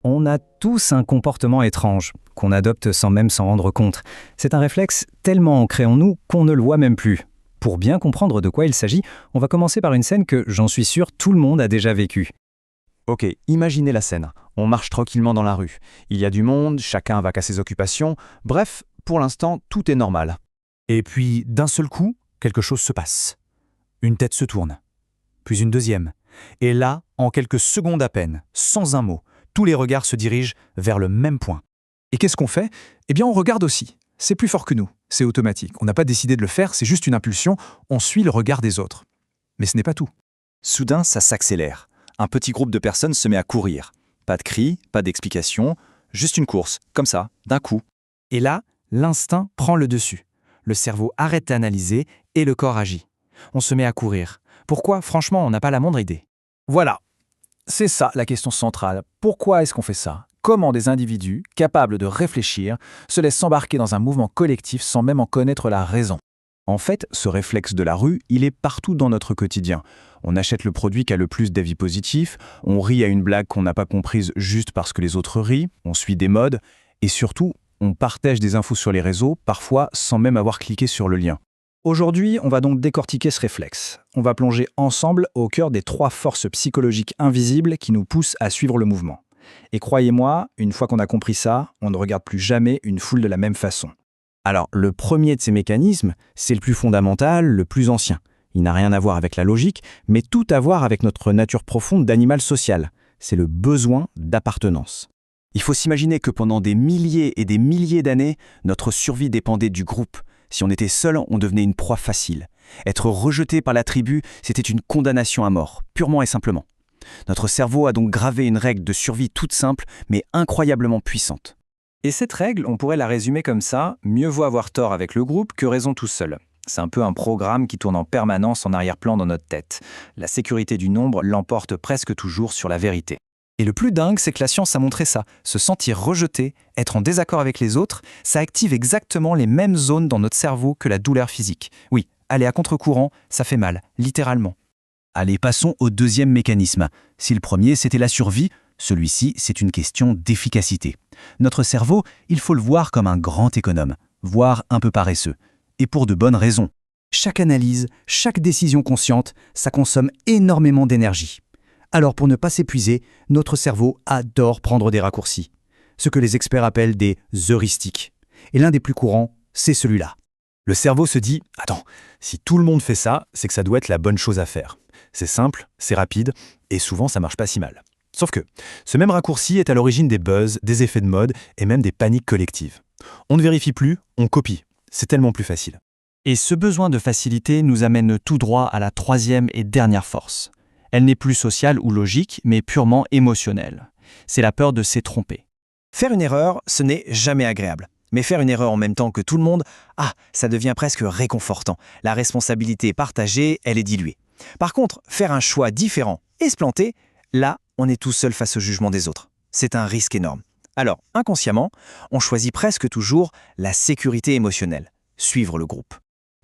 On a tous un comportement étrange, qu'on adopte sans même s'en rendre compte. C'est un réflexe tellement ancré en nous qu'on ne le voit même plus. Pour bien comprendre de quoi il s'agit, on va commencer par une scène que, j'en suis sûr, tout le monde a déjà vécue. Ok, imaginez la scène. On marche tranquillement dans la rue. Il y a du monde, chacun va qu'à ses occupations. Bref, pour l'instant, tout est normal. Et puis, d'un seul coup, quelque chose se passe. Une tête se tourne, puis une deuxième. Et là, en quelques secondes à peine, sans un mot, tous les regards se dirigent vers le même point. Et qu'est-ce qu'on fait? Eh bien, on regarde aussi. C'est plus fort que nous, c'est automatique. On n'a pas décidé de le faire, c'est juste une impulsion, on suit le regard des autres. Mais ce n'est pas tout. Soudain, ça s'accélère. Un petit groupe de personnes se met à courir. Pas de cris, pas d'explications, juste une course, comme ça, d'un coup. Et là, l'instinct prend le dessus. Le cerveau arrête d'analyser et le corps agit. On se met à courir. Pourquoi? Franchement, on n'a pas la moindre idée. Voilà, c'est ça la question centrale. Pourquoi est-ce qu'on fait ça? Comment des individus, capables de réfléchir, se laissent s'embarquer dans un mouvement collectif sans même en connaître la raison? En fait, ce réflexe de la rue, il est partout dans notre quotidien. On achète le produit qui a le plus d'avis positifs, on rit à une blague qu'on n'a pas comprise juste parce que les autres rient, on suit des modes, et surtout, on partage des infos sur les réseaux, parfois sans même avoir cliqué sur le lien. Aujourd'hui, on va donc décortiquer ce réflexe. On va plonger ensemble au cœur des 3 forces psychologiques invisibles qui nous poussent à suivre le mouvement. Et croyez-moi, une fois qu'on a compris ça, on ne regarde plus jamais une foule de la même façon. Alors, le premier de ces mécanismes, c'est le plus fondamental, le plus ancien. Il n'a rien à voir avec la logique, mais tout à voir avec notre nature profonde d'animal social. C'est le besoin d'appartenance. Il faut s'imaginer que pendant des milliers et des milliers d'années, notre survie dépendait du groupe. Si on était seul, on devenait une proie facile. Être rejeté par la tribu, c'était une condamnation à mort, purement et simplement. Notre cerveau a donc gravé une règle de survie toute simple, mais incroyablement puissante. Et cette règle, on pourrait la résumer comme ça, mieux vaut avoir tort avec le groupe que raison tout seul. C'est un peu un programme qui tourne en permanence en arrière-plan dans notre tête. La sécurité du nombre l'emporte presque toujours sur la vérité. Et le plus dingue, c'est que la science a montré ça. Se sentir rejeté, être en désaccord avec les autres, ça active exactement les mêmes zones dans notre cerveau que la douleur physique. Oui, aller à contre-courant, ça fait mal, littéralement. Allez, passons au deuxième mécanisme. Si le premier, c'était la survie, celui-ci, c'est une question d'efficacité. Notre cerveau, il faut le voir comme un grand économe, voire un peu paresseux. Et pour de bonnes raisons. Chaque analyse, chaque décision consciente, ça consomme énormément d'énergie. Alors pour ne pas s'épuiser, notre cerveau adore prendre des raccourcis. Ce que les experts appellent des heuristiques. Et l'un des plus courants, c'est celui-là. Le cerveau se dit « Attends, si tout le monde fait ça, c'est que ça doit être la bonne chose à faire. C'est simple, c'est rapide, et souvent ça marche pas si mal. » Sauf que ce même raccourci est à l'origine des buzz, des effets de mode et même des paniques collectives. On ne vérifie plus, on copie. C'est tellement plus facile. Et ce besoin de facilité nous amène tout droit à la 3e et dernière force. Elle n'est plus sociale ou logique, mais purement émotionnelle. C'est la peur de s'être trompé. Faire une erreur, ce n'est jamais agréable. Mais faire une erreur en même temps que tout le monde, ça devient presque réconfortant. La responsabilité partagée, elle est diluée. Par contre, faire un choix différent et se planter, là, on est tout seul face au jugement des autres. C'est un risque énorme. Alors, inconsciemment, on choisit presque toujours la sécurité émotionnelle, suivre le groupe.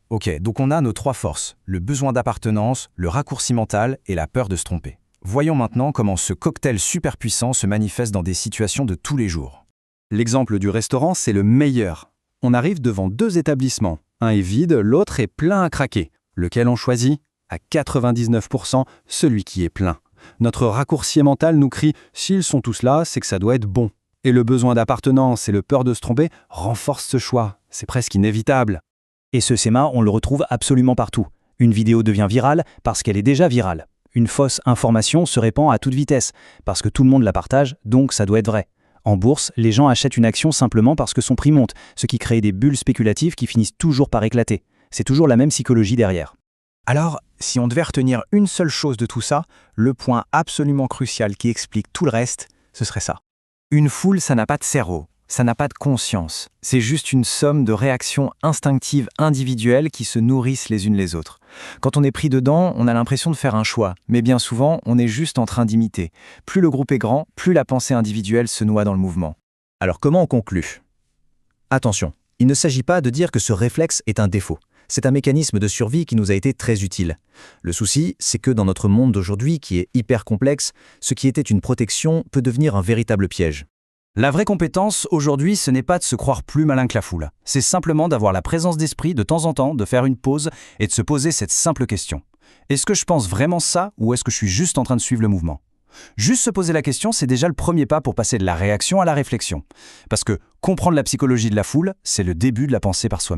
Ok, donc on a nos 3 forces, le besoin d'appartenance, le raccourci mental et la peur de se tromper. Voyons maintenant comment ce cocktail super puissant se manifeste dans des situations de tous les jours. L'exemple du restaurant, c'est le meilleur. On arrive devant 2 établissements. Un est vide, l'autre est plein à craquer. Lequel on choisit? À 99%, celui qui est plein. Notre raccourci mental nous crie « s'ils sont tous là, c'est que ça doit être bon ». Et le besoin d'appartenance et le peur de se tromper renforcent ce choix. C'est presque inévitable. Et ce schéma, on le retrouve absolument partout. Une vidéo devient virale parce qu'elle est déjà virale. Une fausse information se répand à toute vitesse, parce que tout le monde la partage, donc ça doit être vrai. En bourse, les gens achètent une action simplement parce que son prix monte, ce qui crée des bulles spéculatives qui finissent toujours par éclater. C'est toujours la même psychologie derrière. Alors, si on devait retenir une seule chose de tout ça, le point absolument crucial qui explique tout le reste, ce serait ça. Une foule, ça n'a pas de cerveau, ça n'a pas de conscience. C'est juste une somme de réactions instinctives individuelles qui se nourrissent les unes les autres. Quand on est pris dedans, on a l'impression de faire un choix, mais bien souvent, on est juste en train d'imiter. Plus le groupe est grand, plus la pensée individuelle se noie dans le mouvement. Alors comment on conclut? Attention, il ne s'agit pas de dire que ce réflexe est un défaut. C'est un mécanisme de survie qui nous a été très utile. Le souci, c'est que dans notre monde d'aujourd'hui, qui est hyper complexe, ce qui était une protection peut devenir un véritable piège. La vraie compétence, aujourd'hui, ce n'est pas de se croire plus malin que la foule. C'est simplement d'avoir la présence d'esprit de temps en temps, de faire une pause et de se poser cette simple question. Est-ce que je pense vraiment ça ou est-ce que je suis juste en train de suivre le mouvement ? Juste se poser la question, c'est déjà le premier pas pour passer de la réaction à la réflexion. Parce que comprendre la psychologie de la foule, c'est le début de la pensée par soi-même.